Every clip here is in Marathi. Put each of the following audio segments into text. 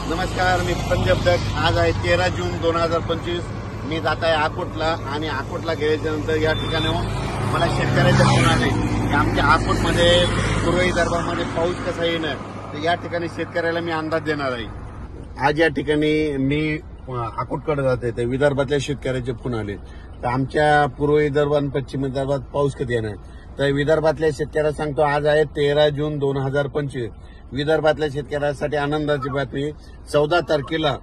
नमस्कार, मी पंजाब दत्त. आज आहे 13 जून 2025. मी जात आहे अकोटला आणि अकोटला गेल्याच्या नंतर या ठिकाणी मला शेतकऱ्याचे फोन आले की आमच्या अकोटमध्ये पूर्व विदर्भामध्ये पाऊस कसा येणार, तर या ठिकाणी शेतकऱ्याला मी अंदाज देणार आहे. आज या ठिकाणी मी अकोटकडे जाते, तर विदर्भातल्या शेतकऱ्याचे फोन आले तर आमच्या पूर्व विदर्भ आणि पश्चिम विदर्भात पाऊस कधी येणार. तर विदर्भातल्या शेतकऱ्याला सांगतो, आज आहे 13 जून 2025. विदर्भातल्या शेतकऱ्यांसाठी आनंदाची बातमी. 14 तारखेला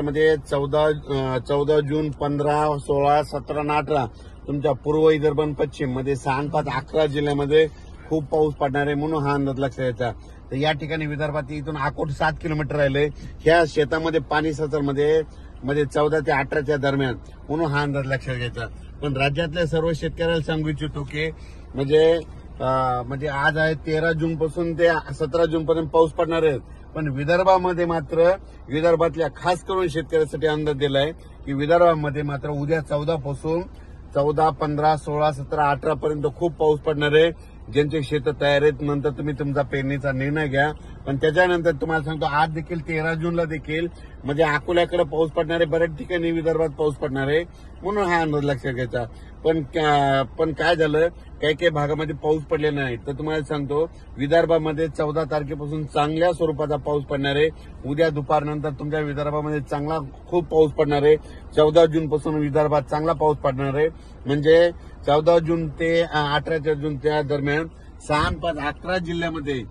म्हणजे 14 जून 15, 16, 17 आणि 18 तुमच्या पूर्व विदर्भ आणि पश्चिम मध्ये 6, 5, 11 जिल्ह्यामध्ये खूप पाऊस पडणार आहे, म्हणून हा अंदाज लक्षात घ्यायचा. तर या ठिकाणी विदर्भात इथून अकोट 7 किलोमीटर राहिले. ह्या शेतामध्ये पाणी सतरमध्ये 14 ते 18च्या दरम्यान, म्हणून हा अंदाज लक्षात घ्यायचा. पण राज्यातल्या सर्व शेतकऱ्याला सांगू इच्छितो की म्हणजे आज आहे 13 जून पासून ते 17 जून पर्यंत पाऊस पडणार आहे. पण विदर्भामध्ये मात्र विदर्भातल्या खास करून शेतकऱ्यांसाठी अंदाज दिलाय की विदर्भामध्ये मात्र उद्या 14 पासून 14, 15, 16, 17, 18 पर्यंत खूप पाऊस पडणार आहे. ज्यांचे शेत तयार आहेत, नंतर तुम्ही तुमचा पेरणीचा निर्णय घ्या. पण त्याच्यानंतर तुम्हाला सांगतो, आज देखील 13 जूनला देखील म्हणजे अकोल्याकडे पाऊस पडणार आहे, बऱ्याच ठिकाणी विदर्भात पाऊस पडणार आहे, म्हणून हा अंदाज लक्षात घ्यायचा. पण काय झालं, काही भागामध्ये पाऊस पडलेला नाही. तर तुम्हाला सांगतो, विदर्भामध्ये 14 तारखेपासून चांगल्या स्वरूपाचा पाऊस पडणार आहे. उद्या दुपारनंतर तुमच्या विदर्भामध्ये चांगला खूप पाऊस पडणार आहे. 14 जून पासून विदर्भात चांगला पाऊस पडणार आहे. म्हणजे 14 जून ते 18 जून त्या दरम्यान 6, 5, 11 जिल्ह्यामध्ये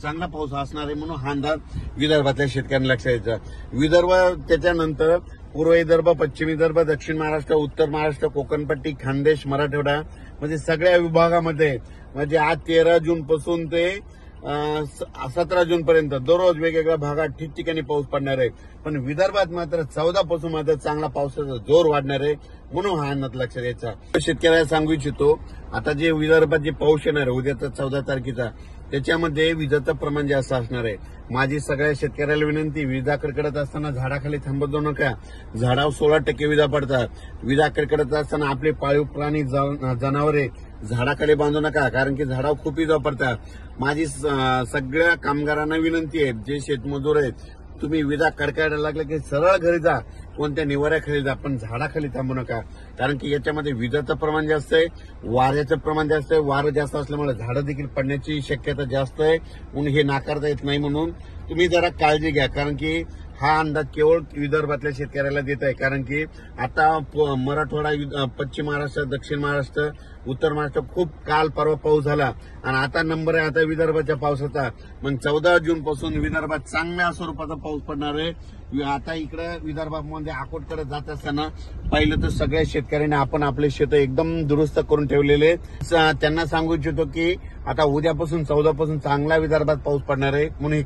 चांगला पाऊस असणार आहे, म्हणून हा अंदाज विदर्भातल्या शेतकऱ्यांना लक्षात द्यायचा. विदर्भ त्याच्यानंतर पूर्व विदर्भ, पश्चिम विदर्भ, दक्षिण महाराष्ट्र, उत्तर महाराष्ट्र, कोकणपट्टी, खानदेश, मराठवाडा म्हणजे सगळ्या विभागामध्ये म्हणजे आज 13 जून पासून ते 17 जून पर्यंत दररोज वेगवेगळ्या भागात ठिकठिकाणी पाऊस पडणार आहे. पण विदर्भात मात्र 14 पासून मात्र चांगला पावसाचा जोर वाढणार आहे, म्हणून हा अंदाज लक्षात द्यायचा. शेतकऱ्याला सांगू इच्छितो, आता जे विदर्भात जे पाऊस येणार आहे उद्याचा 14 तारखेचा, त्याच्यामध्ये विजेचं प्रमाण जास्त असणार आहे. माझी सगळ्या शेतकऱ्याला विनंती, विजा कडकडत असताना झाडाखाली थांबत जाऊ नका. झाडावर 16% विजा पडतात. विजा कडकडत असताना आपले पाळीव प्राणी, जनावरे झाडाखाली बांधू नका, कारण की झाडावर खूप विजा पडतात. माझी सगळ्या कामगारांना विनंती आहे, जे शेतमजूर आहेत, तुम्ही विजा कडकायला लागले की सरळ घरी जा, कोणत्या निवाऱ्याखाली जा, पण झाडाखाली थांबू नका. कारण की याच्यामध्ये विजेचं प्रमाण जास्त आहे, वाऱ्याचं प्रमाण जास्त आहे. वारं जास्त असल्यामुळे झाडं देखील पडण्याची शक्यता जास्त आहे, म्हणून हे नाकारता येत नाही. म्हणून तुम्ही जरा काळजी घ्या, कारण की हा अंदाज केवळ विदर्भातल्या शेतकऱ्याला देत आहे. कारण की आता मराठवाडा, पश्चिम महाराष्ट्र, दक्षिण महाराष्ट्र, उत्तर महाराष्ट्र खूप काल परवा पाऊस झाला आणि आता नंबर आहे आता विदर्भाच्या पावसाचा. मग 14 जून पासून विदर्भात चांगल्या स्वरूपाचा पाऊस पडणार आहे. आता इकडे विदर्भामध्ये अकोटकडे जात असताना पाहिलं तर सगळ्या शेतकऱ्यांनी आपण आपले शेत एकदम दुरुस्त करून ठेवलेले. त्यांना सांगू इच्छितो की आता उद्यापासून 14 पासून चांगला विदर्भात पाऊस पडणार आहे, म्हणून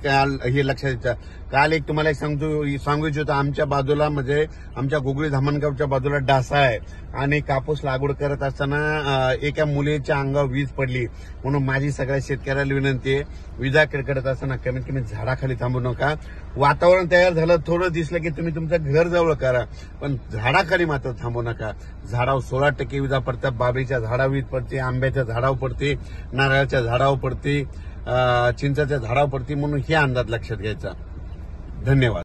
हे लक्षात द्यायचं. काल एक तुम्हाला सांगू इच्छितो, आमच्या बाजूला म्हणजे आमच्या गुगळी धामणगावच्या बाजूला डासा आहे आणि कापूस लागवड करत असताना एका मुलीच्या अंगावर वीज पडली. म्हणून माझी सगळ्या शेतकऱ्याला विनंती आहे, विजा कडकडत असताना कमीत कमी झाडाखाली थांबू नका. वातावरण तयार झालं, थोडं दिसलं की तुम्ही तुमचं घर जवळ करा, पण झाडाखाली मात्र थांबू नका. झाडावर 16% विजा पडतात. बाबळीच्या झाडावर वीज पडते, आंब्याच्या झाडावर पडते, नारळाच्या झाडावर पडते, चिंचाच्या झाडावर पडते, म्हणून हे अंदाज लक्षात घ्यायचा. धन्यवाद.